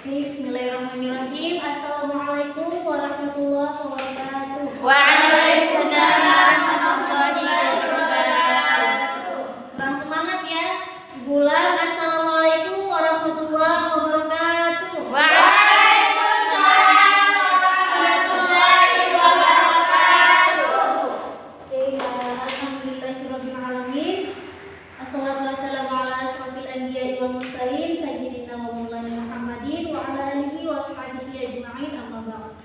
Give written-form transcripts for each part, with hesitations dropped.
Bismillahirrahmanirrahim. Assalamualaikum warahmatullahi wabarakatuh. Waalaikumsalam warahmatullahi wabarakatuh. Kurang semangat ya. Ulang assalamualaikum warahmatullahi wabarakatuh. Waalaikumsalam warahmatullahi wabarakatuh. Alhamdulillahirabbil alamin. Assalatu wassalamu ala asyrofil anbiya'i wal mursalin sayyidina wa maulana Muhammadin wa ala alihi wa sahbihi ajma'in, amma ba'd.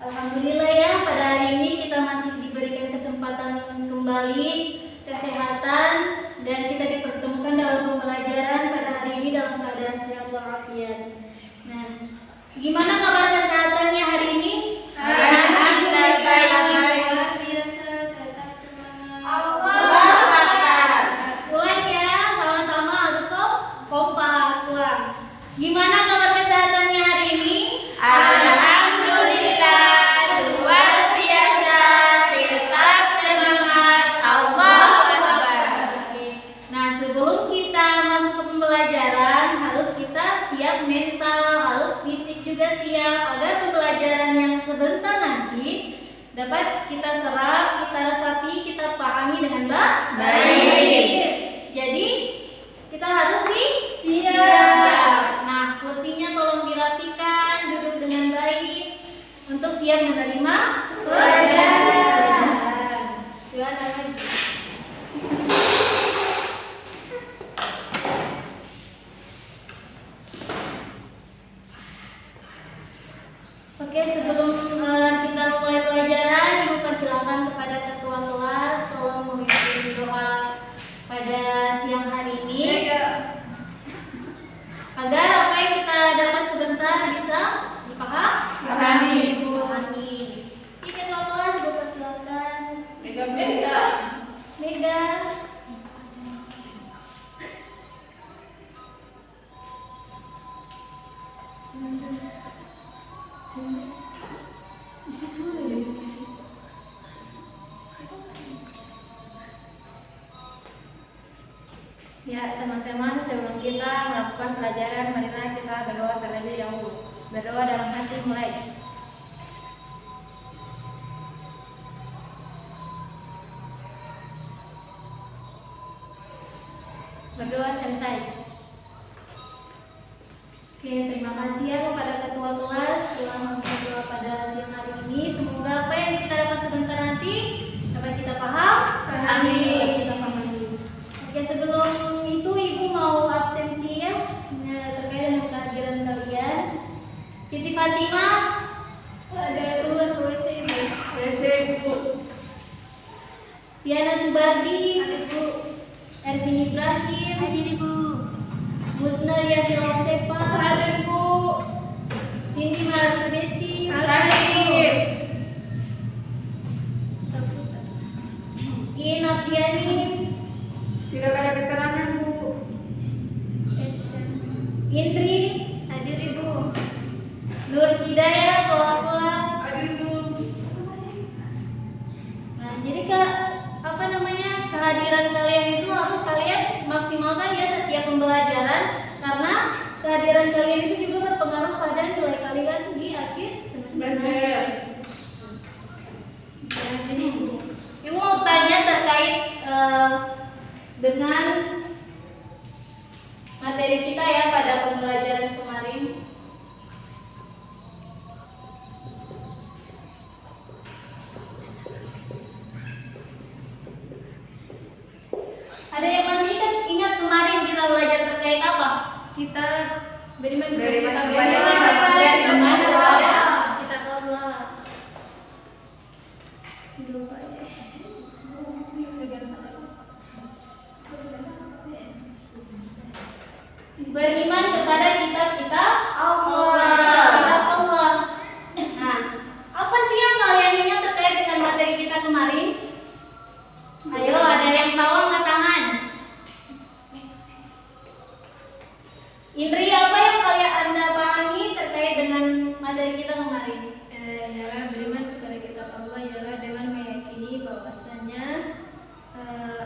Alhamdulillah ya, pada hari ini kita masih diberikan kesempatan kembali kesehatan dan kita dipertemukan dalam pembelajaran pada hari ini dalam keadaan sehat walafiat. Nah, gimana kabar kesehatannya hari ini? Alhamdulillah baik. Luar biasa, tetap semangat. Ulang ya, sama-sama harus kompak. Ulang. Gimana kabar kesehatannya hari ini? Alhamdulillah luar biasa, tetap semangat. Allahu Akbar. Oke. Nah, sebelum kita masuk ke pembelajaran, harus kita siap mental, harus fisik juga siap agar pembelajaran yang sebentar nanti dapat kita serap, kita resapi, kita pahami dengan baik. Jadi kita harus siap. Nah, kursinya tolong dirapikan, duduk dengan baik untuk siap menerima pelajaran. Silakan lagi. Oke, sebelum kita mulai pelajaran, Ibu persilakan kepada ketua kelas tolong memimpin doa pada siang hari ini agar apa yang kita dapat sebentar bisa dipahami. Ibu. Amin. Oke, ketua kelas Ibu persilakan. Mega. Ya teman-teman, sebelum kita melakukan pelajaran, marilah kita berdoa terlebih dahulu. Berdoa dalam hati mulai. Berdoa selesai. Oke, terima kasih ya kepada ketua kelas telah berdoa pada siang hari ini. Semoga apa yang kita dapat sebentar nanti dapat kita pahami. Kita pahami. Oke, sebelum itu Ibu mau absensi ya, terkait dengan kehadiran kalian. Siti Fatimah ada keluar ke WC Ibu. Siana Subardi, Ibu. Ervin Ibrahim, hadir Ibu. Mutna Yati Lausepa, hadir Ibu. Cindy Marasabesi, hadir. Iin Apriani, tidak ada keterangan Bu. Indri, hadir Ibu. Nur Hidayah, Pola, hadir Ibu. Nah, jadi kehadiran kalian itu harus kalian maksimalkan ya setiap pembelajaran, karena kehadiran kalian itu juga berpengaruh pada nilai kalian di akhir semester. Jadi Ibu mau tanya terkait dengan materi kita ya pada pembelajaran kemarin. Ada yang masih ingat kemarin kita belajar terkait apa? Kita beriman kepada kita Allah. Beriman kepada kitab-kitab Allah. Nah, apa sih yang kalian ingat terkait dengan materi kita kemarin? Ayo, ada yang tahu angkat tangan. Indri, apa yang Anda pahami terkait dengan materi kita kemarin? Ialah beriman kepada kitab Allah, ialah dengan meyakini bahwasanya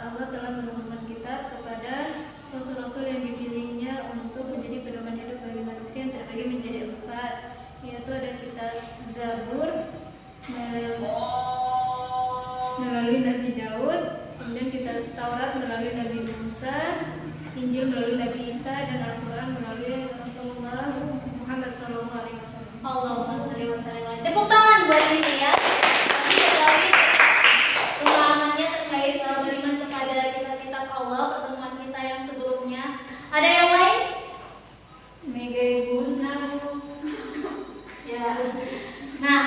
Allah telah menurunkan kitab kepada rasul-rasul yang dipilihnya untuk menjadi pedoman hidup bagi manusia yang terbagi menjadi 4. melalui Nabi Daud, kemudian kita Taurat melalui Nabi Musa, Injil melalui Nabi Isa, dan Al-Quran melalui Rasulullah Muhammad SAW. Allahumma sholli wa sallim. Tepuk tangan buat ini ya. Nanti terkait pemahamannya terkait beriman kepada kitab-kitab Allah, pertemuan kita yang sebelumnya. Ada yang lain? Mega Ibu. Ya. Nah,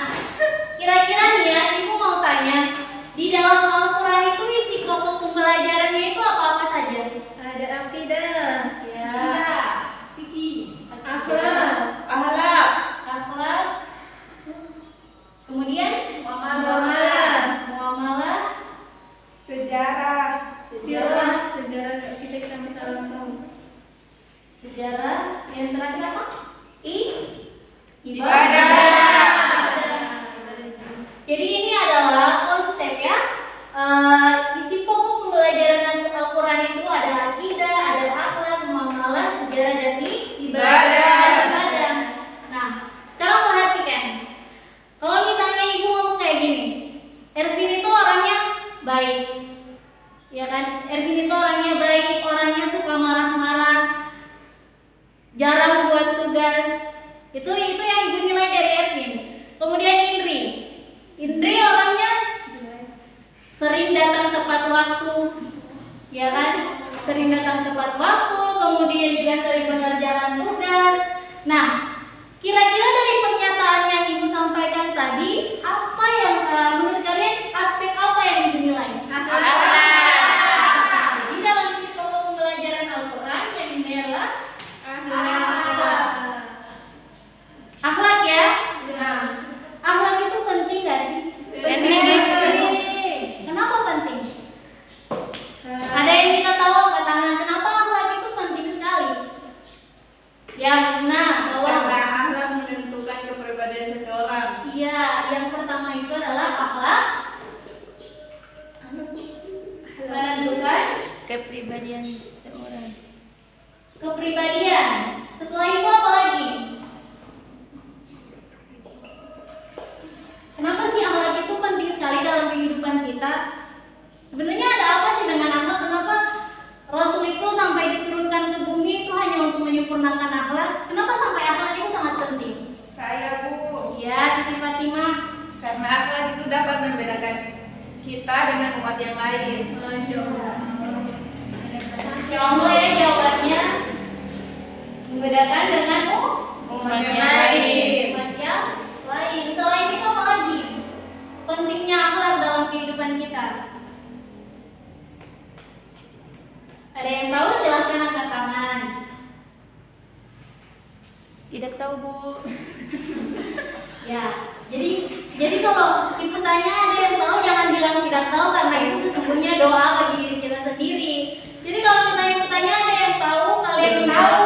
kira-kira nih ya, Ibu mau tanya, di dalam Al-Quran itu isi pokok pembelajarannya itu apa-apa saja? Ada akidah, Ya. Fikih, akhlak, akhlak, kemudian muamalah, Sejarah. sirah, sejarah kita sama salam tahu. sejarah, yang terakhir apa? Ibadah. Jadi ini adalah konsep ya. Isi pokok pembelajaran Al-Quran itu ada akidah, ada akhlak, muamalah, sejarah, dan ibadah. Nah, sekarang perhatikan. Kalau misalnya ibu ngomong kayak gini, Ervin itu orangnya baik, ya kan? Ervin itu orangnya baik, orangnya suka marah-marah, jarang buat tugas. Itu yang ibu nilai dari Ervin. Kemudian Indri orangnya sering datang tepat waktu, ya kan? Sering datang tepat waktu, kemudian juga sering mengerjakan tugas. Nah, kira-kira dari pernyataan yang ibu sampaikan tadi, apa yang menurut kalian aspek apa yang ibu nilai? Jadi dalam isi pokok pembelajaran Al-Quran yang dinilai adalah akhlak ya. Nah, akhlak itu penting gak sih? Penting. Kenapa penting? Ada yang kita tahu angkat tangan, kenapa akhlak itu penting sekali? Ya, Misna, tolong. Karena akhlak menentukan kepribadian seseorang. Iya, yang pertama itu adalah akhlak menentukan Kepribadian seseorang. kepribadian. Setelah itu apa lagi? Kenapa sih akhlak itu penting sekali dalam kehidupan kita? Sebenarnya ada apa sih dengan akhlak? Kenapa Rasul itu sampai diturunkan ke bumi itu hanya untuk menyempurnakan akhlak? Kenapa sampai akhlak itu sangat penting? Saya, Bu. Ya, Siti Fatimah. Karena akhlak itu dapat membedakan kita dengan umat yang lain. Masya Allah. Masya Allah ya jawabannya. Membedakan dengan Umat yang lain. umat yang lain. Selain itu apa lagi? Pentingnya akhlak dalam kehidupan kita. Ada yang tahu silahkan angkat tangan. Tidak tahu, Bu. Ya, jadi kalau ibu tanya ada yang tahu jangan bilang tidak tahu karena itu sesungguhnya doa bagi diri kita sendiri. Jadi kalau misalnya ibu tanya ada yang tahu kalian Belum tahu.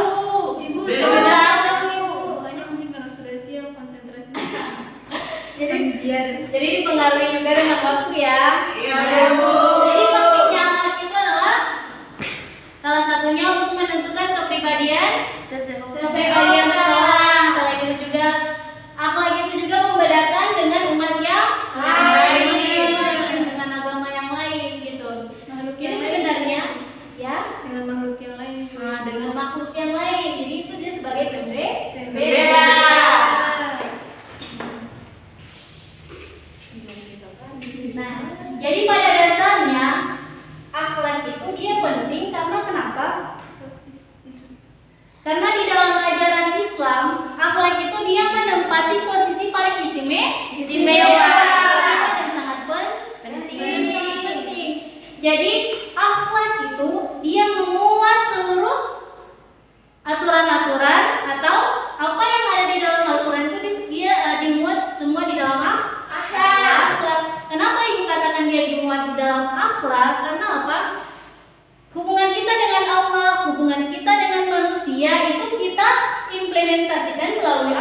Ibu Belum sebenarnya tahu, Ibu. Hanya mungkin karena sudah siap konsentrasi. Jadi dipengaruhi juga dengan waktu ya. Iya, Ya. Bu. Jadi pentingnya akhlak itu adalah salah satunya untuk menentukan kepribadian seseorang. Selain itu juga akhlak itu juga membedakan dengan umat yang lain, dengan agama yang lain gitu. Makhluk Jadi yang lain. sebenarnya ya Dengan makhluk yang lain. dengan makhluk yang lain. Jadi itu dia sebagai Pembeda. pembeda. Nah, jadi pada dasarnya akhlak itu dia penting karena kenapa? Karena di dalam ajaran Islam, akhlak itu dia menempati posisi paling istimewa dan sangat penting. Jadi akhlak itu dia memuat seluruh aturan-aturan atau apa yang ada di dalam Al-Quran itu dia dimuat semua di dalam akhlak. Kenapa ibu katakan dia dimuat di dalam akhlak? Karena apa? Hubungan kita dengan Allah, hubungan kita dengan manusia itu kita implementasikan melalui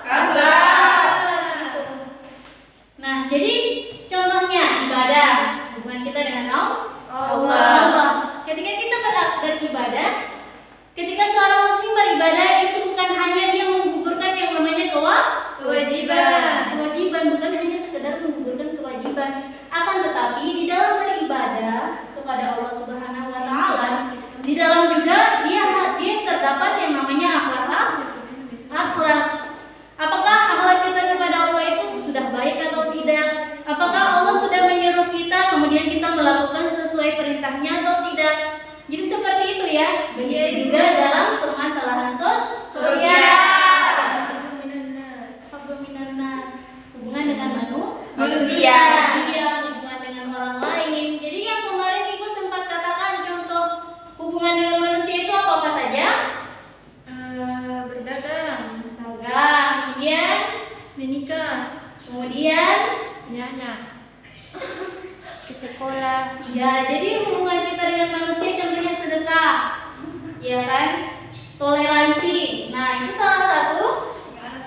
Akhlak. Nah, jadi contohnya ibadah, hubungan kita dengan Allah. Ketika kita beribadah, ketika seorang muslim beribadah itu bukan hanya dia menggugurkan yang namanya kewajiban, bukan hanya sekedar menggugurkan kewajiban, akan tetapi lagi di dalam beribadah kepada Allah Subhanahu wa taala, di dalam juga dia terdapat yang namanya akhlak. Apakah akhlak kita kepada Allah itu sudah baik atau tidak? Apakah Allah sudah menyuruh kita kemudian kita melakukan sesuai perintahnya atau tidak? Jadi seperti itu ya. Begitu juga dalam permasalahan sosial. Hubungan dengan Manusia. Hubungan dengan orang lain. Jadi yang kemarin Ibu sempat katakan contoh hubungan dengan manusia itu apa saja? Berdagang, Kemudian menikah, kemudian anak, ke sekolah. ya, jadi hubungan kita dengan manusia contohnya sedekah, ya kan? Toleransi. Nah, itu salah satu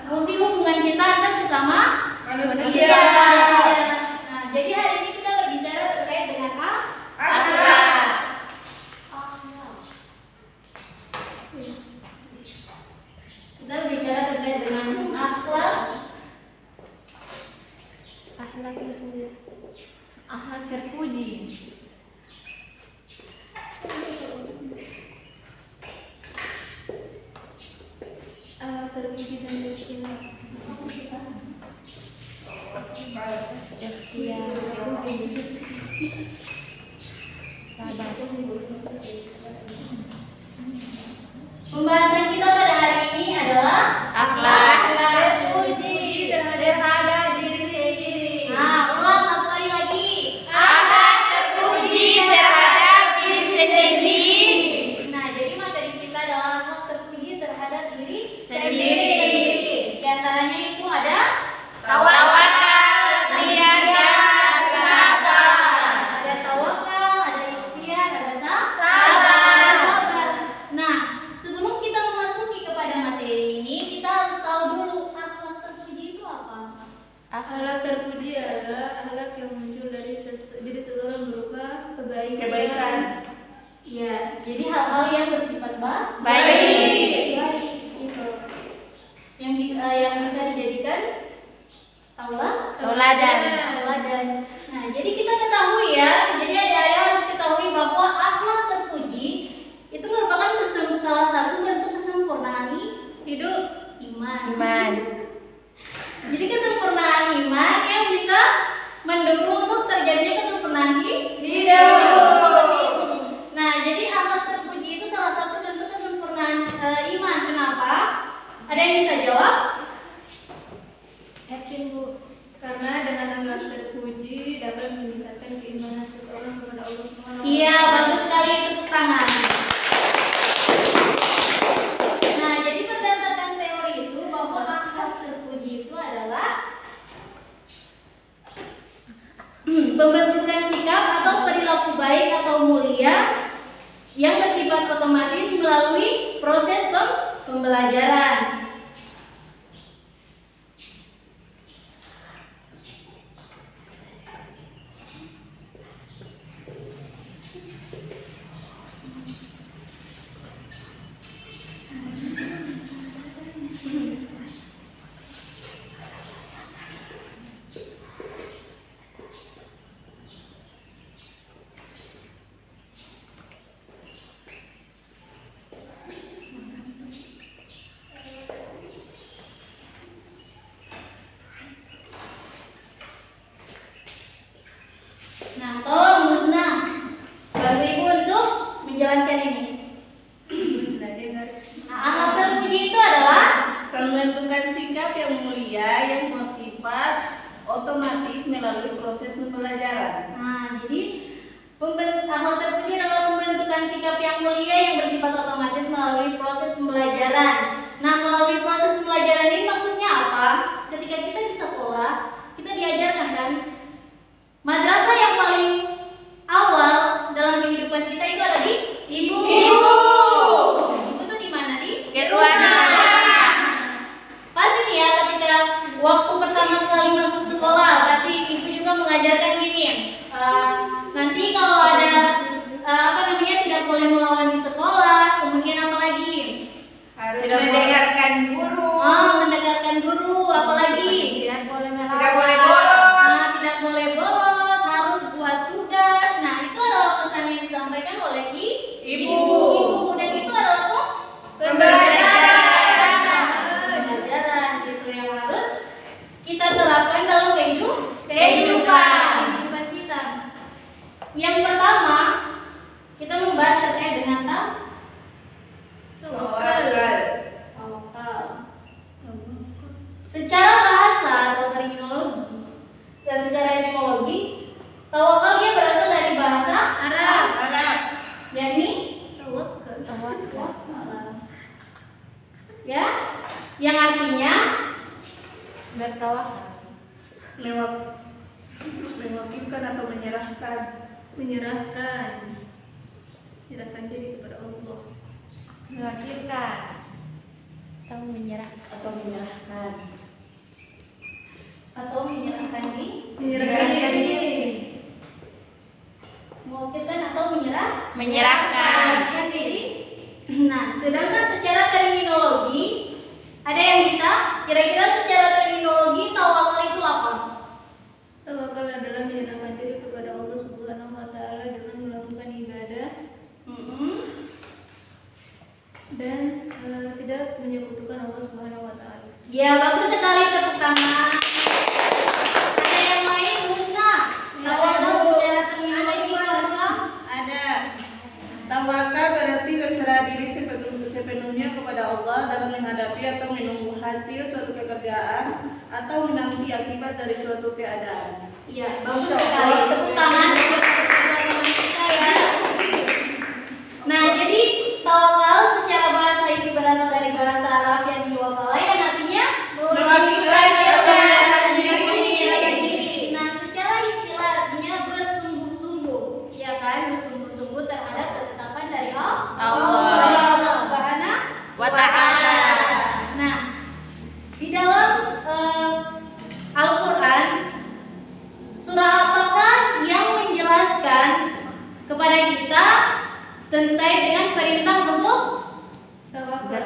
fungsi hubungan kita antar sesama Manusia. Nah, jadi hari ini kita berbicara terkait dengan Akhlak. Kita berbicara terkait dengan akhlak. Akhlak terpuji. Terpuji dan tercela. Ikhtiar, sabar. Pembahasan kita pada hari ini adalah Akhlak. terpuji terhadap diri sendiri. Nah, ulang satu kali lagi. Akhlak terpuji terhadap diri sendiri. Nah, jadi materi kita adalah akhlak terpuji terhadap diri Sendiri. Di antaranya itu ada Tawakal, ikhtiar, dan sabar. ada tawakal, ada ikhtiar, ada Sabar. Nah, sebelum kita memasuki kepada materi ini, kita harus tahu dulu akhlak terpuji itu apa. Akhlak terpuji adalah akhlak yang muncul dari diri seseorang berupa Kebaikan. Ya, jadi hal-hal yang bersifat Baik. Baik itu. Yang bisa dijadikan Tauladan. Nah, jadi kita ketahui ya. Jadi adik-adik harus ketahui bahwa akhlak terpuji itu merupakan salah satu bentuk kesempurnaan hidup. iman. Jadi kesempurnaan iman yang bisa mendukung untuk terjadinya kesempurnaan hidup. Nah, jadi akhlak terpuji itu salah satu bentuk kesempurnaan iman. Kenapa? Ada yang bisa jawab? Yakin Bu, karena dengan akhlak terpuji dapat meningkatkan keimanan seseorang kepada Allah Subhanahu wa Ta'ala. Iya, bagus sekali, tepuk tangan. Nah, jadi berdasarkan teori itu bahwa akhlak terpuji itu adalah pembentukan sikap atau perilaku baik atau mulia yang bersifat otomatis melalui proses pembelajaran. Nah, tolong Musna, bantu Ibu untuk menjelaskan ini. Nah, akhlak terpuji itu adalah Pembentukan sikap yang mulia yang bersifat otomatis melalui proses pembelajaran. Nah, jadi akhlak terpuji adalah pembentukan sikap yang mulia yang bersifat otomatis melalui proses pembelajaran. Nah, melalui proses pembelajaran ini maksudnya apa? Ketika kita di sekolah, kita diajarkan kan, madrasah yang paling awal dalam kehidupan kita itu ada di ibu. Ibu tuh di mana di? Keruangan. Pasti nih ya, ketika waktu pertama kali masuk sekolah, pasti ibu juga mengajarkan gini. Nanti kalau ada tidak boleh melawan di sekolah, kemudian apa lagi? Harus mendengarkan guru. Mendengarkan guru, apalagi? Tidak boleh bolos. Tidak boleh bolos, harus buat Yang pertama, kita membahas terkait dengan Tawakal. tawakal. Secara bahasa atau terminologi dan secara etimologi, tawakal dia berasal dari bahasa Arab. yakni Tawakal. ya, yang artinya bertawakal. Mewakilkan atau menyerahkan. Menyerahkan diri kepada Allah. Mewakilkan. Atau menyerahkan Atau menyerahkan. Menyerahkan diri, Menyerahkan diri. mewakilkan atau menyerahkan Menyerahkan. diri. Nah, sedangkan secara terminologi, ada yang bisa kira-kira secara terminologi tawakal itu apa? Tawakal adalah menyerahkan diri kepada Allah Subhanahu wa taala dengan melakukan ibadah dan tidak menyekutukan Allah Subhanahu wa taala. Ya, bagus sekali, tepuk tangan. Ada yang lain bisa? Tawakal secara terminologi itu apa? Ada. Tawakal berarti berserah diri sepenuhnya kepada Allah dalam menghadapi atau menunggu hasil suatu pekerjaan atau menanti akibat dari suatu keadaan. Iya, bagus sekali. Tepuk tangan buat teman-teman kita ya. Nah, jadi tawakal secara bahasa ini berasal dari bahasa Arab yang diwakala yang artinya Mewakilkan atau menyerahkan diri. Nah, secara istilah artinya bersungguh-sungguh, ya kan? Bersungguh-sungguh terhadap ketetapan dari Allah Subhanahu Wa ta'ala. Nah, di dalam Al-Quran, surah apakah yang menjelaskan kepada kita tentang dengan perintah untuk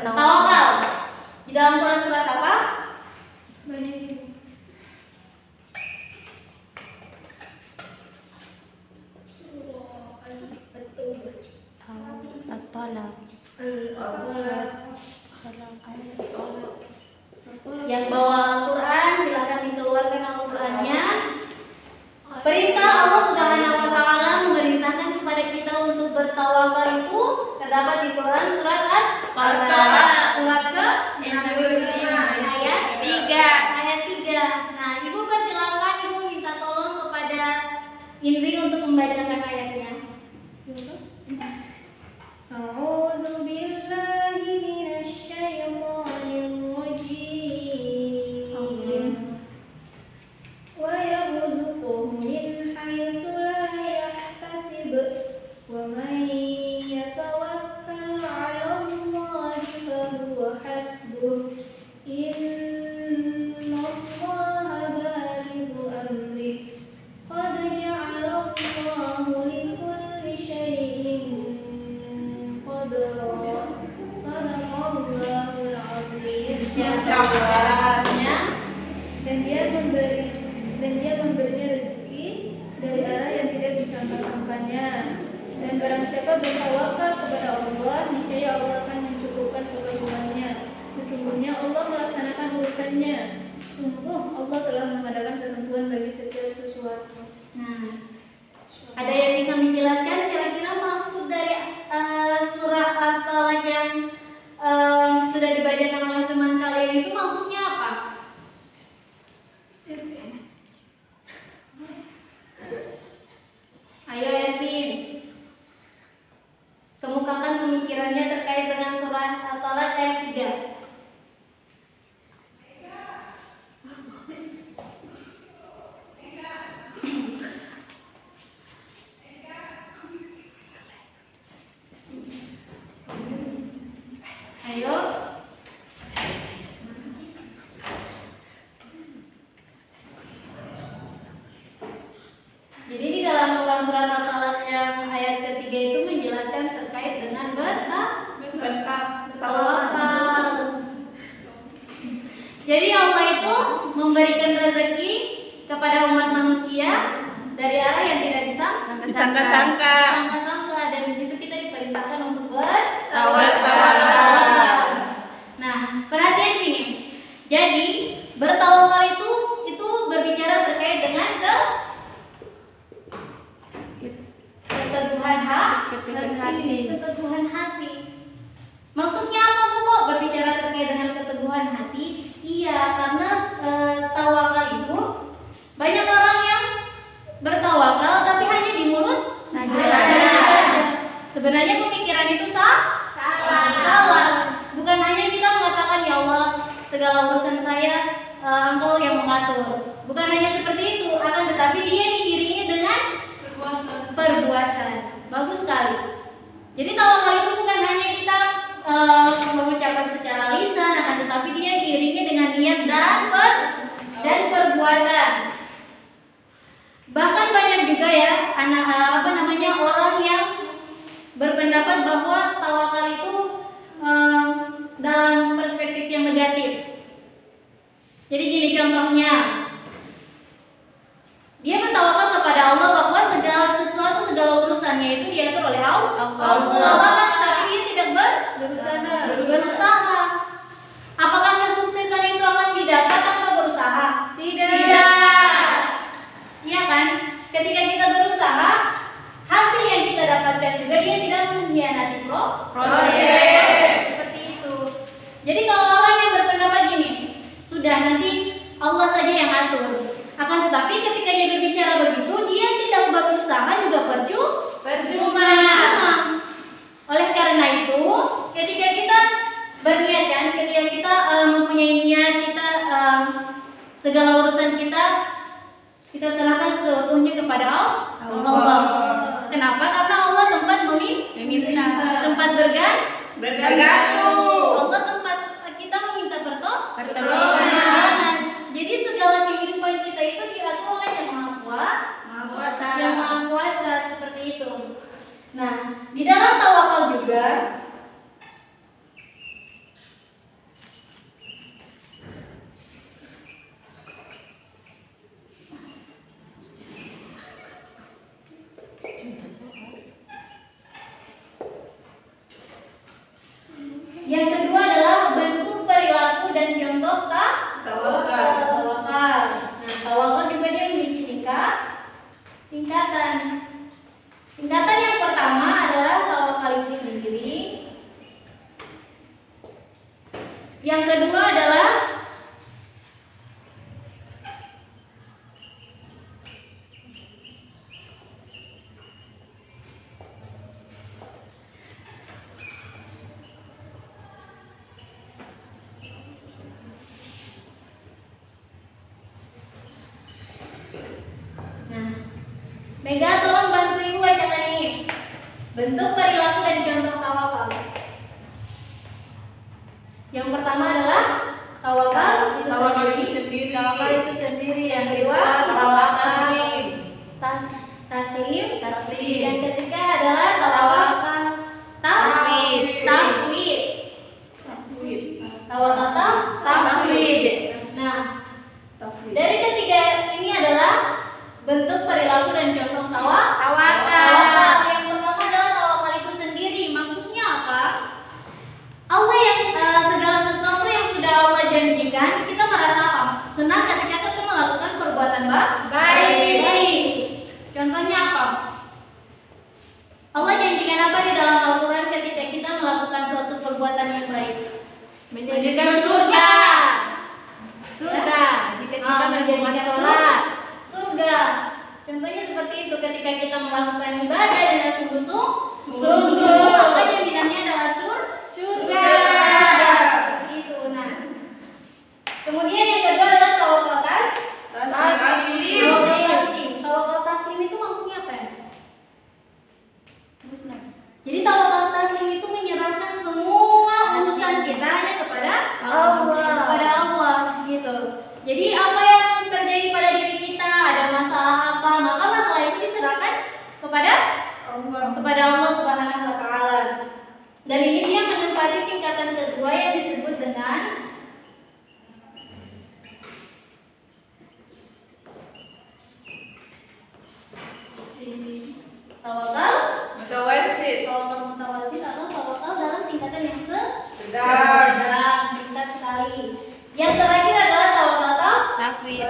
tawakal? Di dalam Quran surat apa? Banyak itu. Yang bawa Al-Quran silahkan dikeluarkan Al-Qurannya. Perintah Allah Subhanahu wa taala memerintahkan kepada kita untuk bertawakal itu terdapat di Quran surat At-Talaq surat ke-65 ayat 3. Nah, Ibu persilakan, Ibu minta tolong kepada Indri untuk membacakan ayatnya. A'udzu billahi minasy syaithanir rajim. Wa yarzuquhu min haitsu la yahtasib wa man yatawakkal 'ala Allahi fa huwa hasbuh. Innallaha balighu amrihi qad ja'ala Allahu likulli syai'in qadra. Shadaqallahul 'azim. Masya Allah. Dan dia memberinya rezeki dari arah yang tidak disangka-sangkanya. Dan barang siapa bertawakal kepada Allah, niscaya Allah akan mencukupkan keperluannya. Sesungguhnya Allah melaksanakan urusannya. Sungguh Allah telah mengadakan ketentuan bagi setiap sesuatu. Nah, ada yang bisa menjelaskan kira-kira maksud dari surah At-Talaq yang sudah dibacakan oleh teman kalian itu maksudnya apa? Ayo Ervin, kemukakan pemikirannya terkait dengan surah At-Talaq ayat 3. Ayo. Jadi di dalam Quran surat At-Talaq yang ayat ketiga itu menjelaskan terkait dengan bertawakal. Jadi Allah itu memberikan rezeki kepada umat manusia dari arah yang tidak Disangka-sangka. dan di situ kita diperintahkan untuk bertawakal. Tawakal. Nah, perhatian sini. Jadi bertawakal itu berbicara terkait dengan keteguhan hati. Keteguhan hati. Maksudnya apa Bu kok berbicara terkait dengan keteguhan hati? Iya, karena tawakal itu banyak orang yang bertawakal tapi hanya di mulut saja. Sebenarnya pemikiran itu salah. Bukan hanya kita mengatakan ya Allah segala urusan saya Engkau yang mengatur. Bukan hanya seperti itu, akan tetapi dia diiringi dengan perbuatan. Bagus sekali. Jadi tawakal itu bukan hanya kita mengucapkan secara lisan, akan tetapi dia diiringi dengan niat dan perbuatan. Bahkan banyak juga ya orang yang berpendapat bahwa tawakal itu dalam perspektif yang negatif. Jadi gini contohnya, dia bertawakal kepada Allah bahwa segala urusannya itu diatur oleh Allah. Kan tetapi dia tidak berusaha. Apakah kesuksesan itu akan didapat tanpa berusaha? Tidak. Iya kan? Ketika kita berusaha, hasil yang kita dapatkan juga dia tidak mengkhianati proses. Seperti itu. Jadi kalau orang yang berpendapat gini, sudah nanti Allah saja yang atur. Akan tetapi ketika dia berbicara begitu, dia tidak berusaha juga percuma. Oleh karena itu, ketika kita berniat kan, ketika kita mempunyai niat, kita segala urusan kita serahkan seutuhnya kepada Allah. Kenapa? Karena Allah tempat meminta, tempat bergantung. Allah tempat kita meminta pertolongan. Jadi segala kehidupan kita itu diatur oleh Yang Maha Kuasa seperti itu. Nah, di dalam tawakal juga yang kedua adalah bentuk perilaku dan contoh tawakal. Nah, tawakal juga dia memiliki tingkatan. Tingkatan yang pertama adalah tawakal itu sendiri. Yang kedua adalah Mega, tolong bantu Ibu bacakan ini. Bentuk perilaku dan contoh tawakal. Yang pertama adalah tawakal itu sendiri. Yang kedua tawakal taslim. Yang ketiga adalah tawakal tafwid. Nah, dari ketiga ini adalah bentuk perilaku dan contoh tawakal. Yang pertama adalah tawakal itu sendiri. Maksudnya apa? Allah yang segala sesuatu yang sudah Allah janjikan, kita merasa senang ketika kita melakukan perbuatan baik. Contohnya apa? Allah janjikan apa di dalam Al-Quran ketika kita melakukan suatu perbuatan yang baik? Menjadikan surga. Jika kita melakukan sholat. Surga. Contohnya seperti itu, ketika kita melakukan ibadah dengan sungguh-sungguh, maka jaminannya adalah surga. Itu. Nah, kemudian yang kedua adalah tawakal taslim. Tawakal taslim itu maksudnya apa ya? Jadi tawakal taslim itu menyerahkan semua urusan kita hanya kepada Allah, gitu. Jadi apa yang terjadi pada diri kita, ada masalah apa, maka masalah itu diserahkan kepada Allah Subhanahu wa taala. Dan ini dia menempati tingkatan kedua yang disebut dengan tawakal mutawasit atau tawakal dalam tingkatan yang sedang, tingkat sekali. Yang terakhir adalah tawakal tafwid.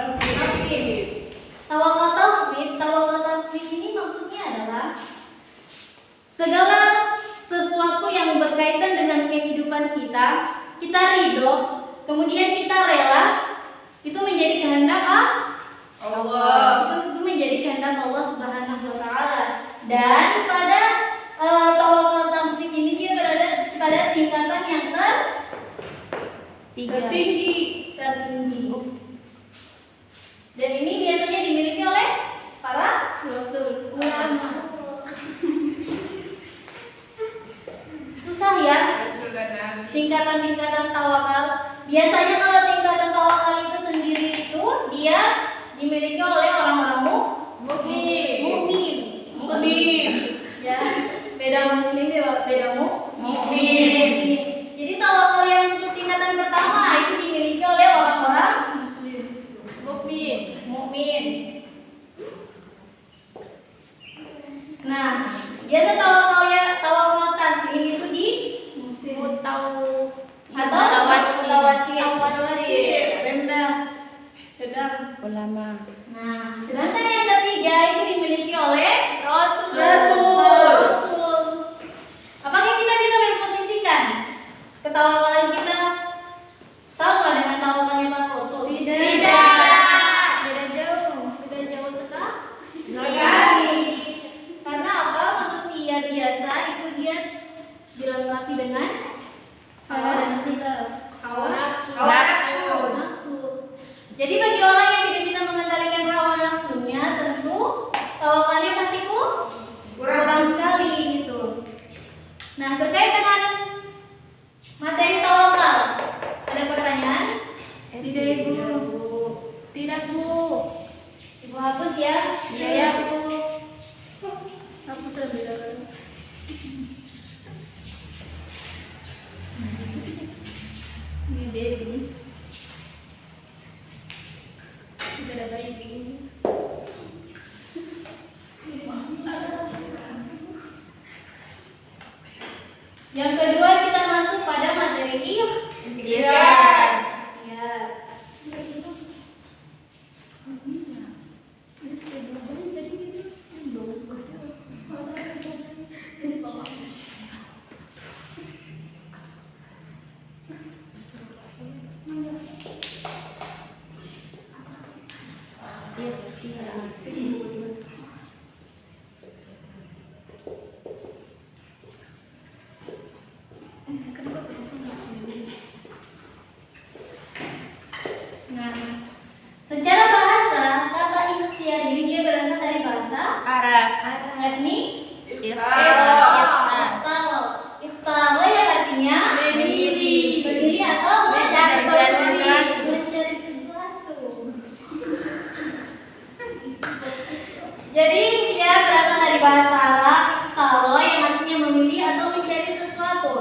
Tawakal tafwid ini maksudnya adalah segala sesuatu yang berkaitan dengan kehidupan kita, kita ridho, kemudian kita rela, itu menjadi kehendak Allah. Itu menjadi kehendak Allah Subhanahu wa taala. Dan pada tawakal tamfik ini dia berada pada tingkatan yang tertinggi. Dan ini biasanya dimiliki oleh para Rasul. ulama. Susah ya Rasul dan Nabi. tingkatan-tingkatan tawakal. Biasanya kalau tingkatan tawakal itu sendiri itu dia dimiliki oleh orang-orang mukmin. Ya, beda muslim beda mukmin. Jadi tawakal yang untuk tingkatan pertama itu dimiliki oleh orang-orang mukmin. Nah, biasa tawakal taslim itu di mutawassil. Rendah, sedang. Ulama. Nah, sedangkan yang ketiga itu dimiliki oleh Rasul. Rasul. Apakah kita bisa memposisikan ketawakalan kita sama dengan tawakalnya Pak Rasul? Tidak. Beda jauh sekali. Karena apa? Manusia biasa itu dia dilengkapi dengan Salah dan silap. hawa Nafsu. Jadi bagi orang yang tidak bisa mengendalikan hawa nafsunya, tentu tawakalnya pasti kurang sekali gitu. Nah, terkait dengan materi tawakal, ada pertanyaan? Tidak, Ibu. Tidak, Bu. Ibu hapus ya. Iya, Bu. Aku sudah ini baby. Tidak ada baby. Yang kedua kita masuk pada materi Iya. Ya. Nah, secara bahasa kata ikhtiar ini dia berasal dari bahasa Arab. yakni Iftara. Iftara yang artinya berdiri atau mencari sesuatu. Jadi dia berasal dari bahasa Arab iftara yang artinya memilih atau mencari sesuatu.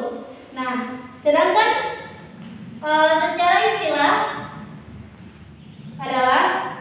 Nah, sedangkan secara istilah adalah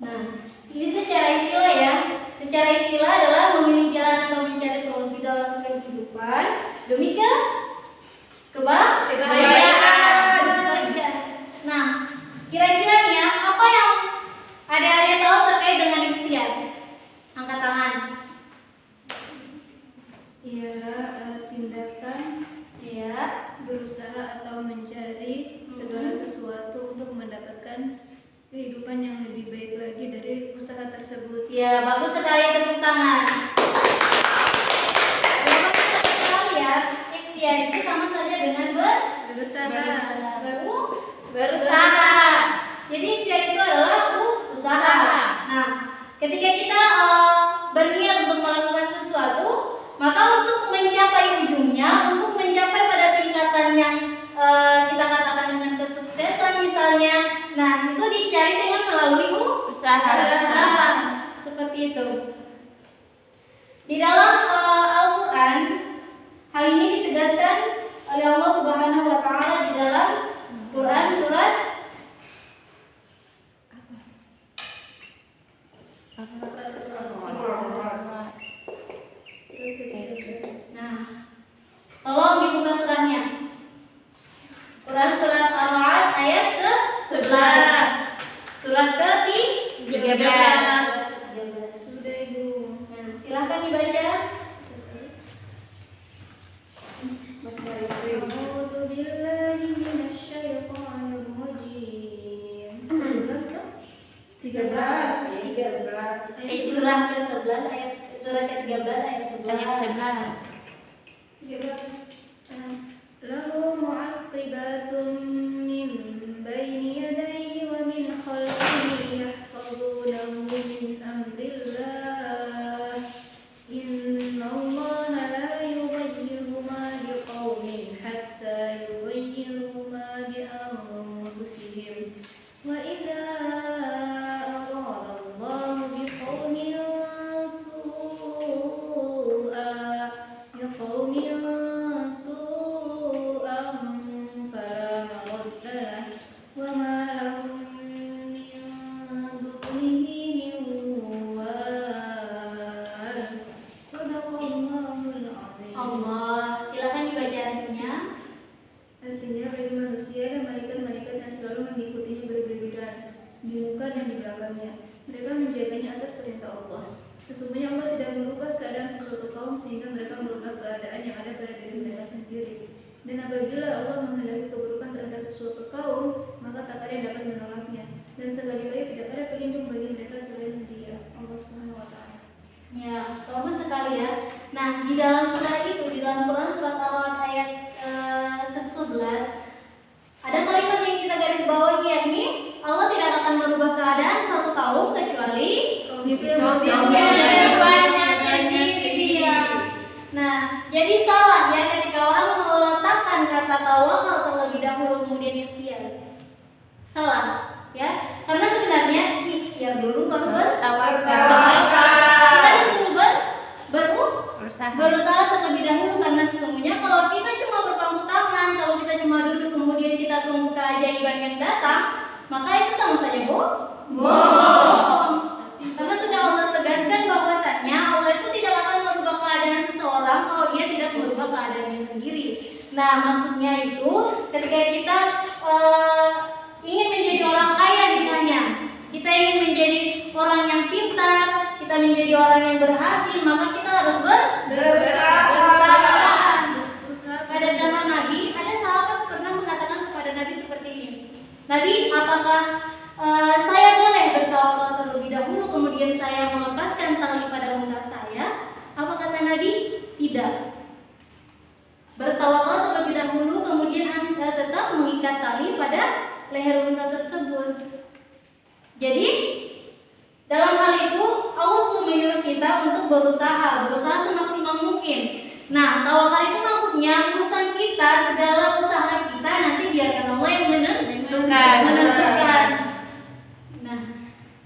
Nah, ini secara istilah ya. Secara istilah adalah memilih jalan atau mencari solusi dalam kehidupan demi kebaikan. Nah, kira-kira nih ya, apa yang adik-adik tahu terkait dengan ikhtiar? Angkat tangan. Ialah tindakan Ya. berusaha atau mencari segala sesuatu untuk mendapatkan kehidupan yang lebih baik lagi dari usaha tersebut. Ya, bagus sekali, tepuk tangan. Bagus sekali ya. Ikhtiar itu. Di dalam Al-Quran, hal ini ditegaskan oleh Allah Subhanahu wa Ta'ala di dalam Quran surat Nah, tolong dibuka surahnya. Quran surat Al-Ra'd ayat 11. Surat ke-13. Sudah Ibu. Nah, silakan dibaca. A'udzu billahi minasy syaithanir rajim. 11 kan? 13. Surah ke-11 ayat surat ke-13 ayat 11. Lahu mu'aqibatun min baini yadayhi wa min khalfihi yahfazunahu min amrillah. Innallaha la yughayyiru ma biqaumin hatta yughayyiru ma bi anfusihim. Wa idza arada Allahu biqaumin Allah, silakan dibaca artinya. Artinya bagi manusia dan malaikat-malaikat yang selalu mengikutinya bergiliran di muka dan di belakangnya. Mereka menjaganya atas perintah Allah. Sesungguhnya Allah tidak merubah keadaan sesuatu kaum sehingga mereka merubah keadaan yang ada pada diri mereka sendiri. Dan apabila Allah menghendaki keburukan terhadap sesuatu kaum, maka tak ada yang dapat menolaknya. Dan sekali-kali tidak ada pelindung bagi mereka selain Dia, Allah Subhanahu wa Ta'ala. Ya, bagus sekali ya. Nah, di dalam surah itu, di dalam Quran surat Al-Ra'd ayat ke-11 ada kalimat yang kita garis bawahi, yakni Allah tidak akan merubah keadaan suatu kaum kecuali Kaum itu yang berubahnya sendiri. Ya. Nah, jadi salah ya ketika orang meletakkan kata tawakal terlebih dahulu kemudian ikhtiar. Salah, ya. Karena sebenarnya ikhtiar dulu baru bertawakal. Kita disuruh berusaha terlebih dahulu, karena sesungguhnya kalau kita cuma berpangku tangan, kalau kita cuma duduk kemudian kita tunggu keajaiban yang datang, maka itu sama saja bohong. Karena sudah Allah tegaskan bahwasannya Allah itu tidak akan merubah keadaan seseorang kalau dia tidak merubah keadaannya sendiri. Nah, maksudnya itu ketika kita ingin menjadi orang kaya misalnya, kita ingin menjadi orang yang pintar, kita menjadi orang yang berhasil, maka kita harus berusaha. Pada zaman Nabi, ada sahabat pernah mengatakan kepada Nabi seperti ini. Nabi, apakah saya boleh bertawakal terlebih dahulu kemudian saya melepaskan tali pada unta saya? Apa kata Nabi? Tidak. Bertawakal terlebih dahulu kemudian Anda tetap mengikat tali pada leher unta tersebut. Jadi dalam hal itu Allah menyuruh kita untuk berusaha semaksimal mungkin. Nah, tawakal itu maksudnya urusan kita, segala usaha kita nanti biarkan Allah yang menentukan. Nah,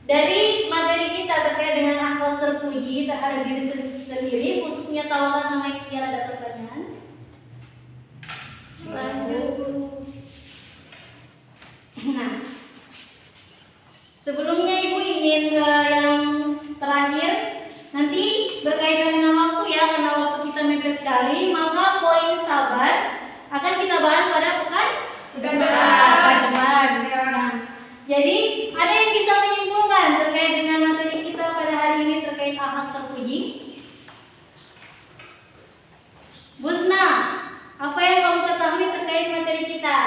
dari materi kita terkait dengan akhlak terpuji terhadap diri sendiri, khususnya tawakal sama ikhtiar, ada pertanyaan? Lanjut. Nah, sebelumnya Ibu ingin yang terakhir, nanti berkaitan dengan waktu ya, karena waktu kita mepet sekali, maka poin sabar akan kita bahas pada pekan depan. Nah, jadi ada yang bisa menyimpulkan terkait dengan materi kita pada hari ini terkait akhlak terpuji? Busna, apa yang kamu ketahui terkait materi kita?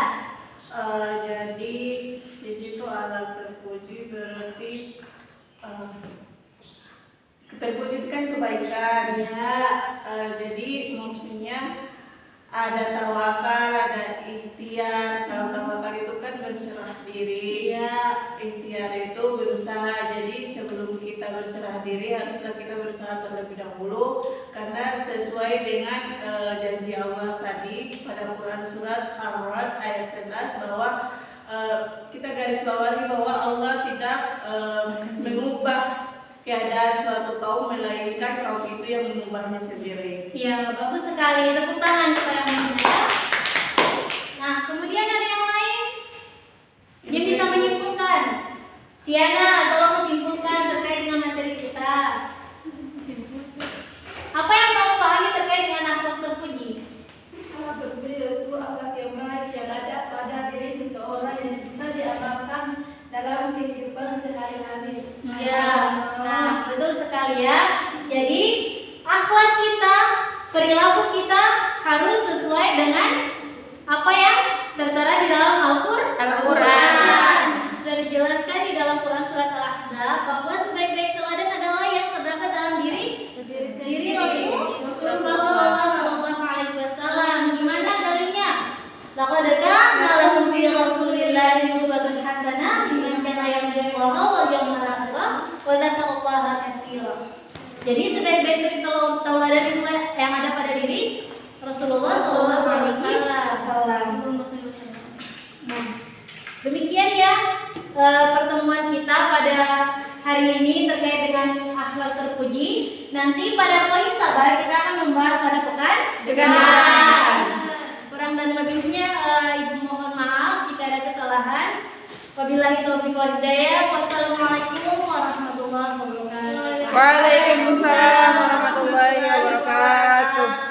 Jadi di situ alat terpuji berarti terpuji itu kan kebaikan Ya. Jadi maksudnya ada tawakal, ada ikhtiar. Kalau tawakal itu kan berserah diri, Ya. ikhtiar itu berusaha. Jadi sebelum kita berserah diri haruslah kita berusaha terlebih dahulu, karena sesuai dengan janji Allah tadi pada Quran surat Al-Ra'd ayat 11 bahwa kita garis bawahi bahwa Allah tidak mengubah keadaan suatu kaum melainkan kaum itu yang mengubahnya sendiri. Ya, bagus sekali. Tepuk tangan kepada Bunda. Nah, kemudian ada yang lain yang bisa menyimpulkan. Siana, tolong menyimpulkan terkait dengan materi kita. Apa yang kamu pahami terkait dengan akhlak terpuji? Akhlak terpuji itu akhlak yang baik yang ada pada diri seseorang yang bisa diamalkan dalam kehidupan sehari-hari. Ya, nah betul sekali ya. Jadi akhlak kita, perilaku kita harus sesuai dengan apa yang tertera di dalam Al-Quran. Sudah dijelaskan di dalam Quran surat Al-Ahzab bahwa sebaik-baik teladan adalah yang terdapat dalam diri Rasulullah Sallallahu Alaihi Wasallam. Gimana dalilnya? Laqad kana lakum fi Rasulillahi uswatun hasanah liman kana yarjullaha wal yawmal akhir wa dzakarallaha katsira. Jadi sebaik-baik suri tauladan yang ada pada diri Rasulullah Sallallahu Alaihi Wasallam. Nah, demikian ya pertemuan kita pada hari ini terkait dengan akhlak terpuji. Nanti pada poin sabar kita akan membahas pada pekan depan. Kurang dan lebihnya Ibu mohon maaf jika ada kesalahan. Wabillahi taufiq wal hidayah. Wassalamualaikum warahmatullahi wabarakatuh. Waalaikumsalam warahmatullahi wabarakatuh.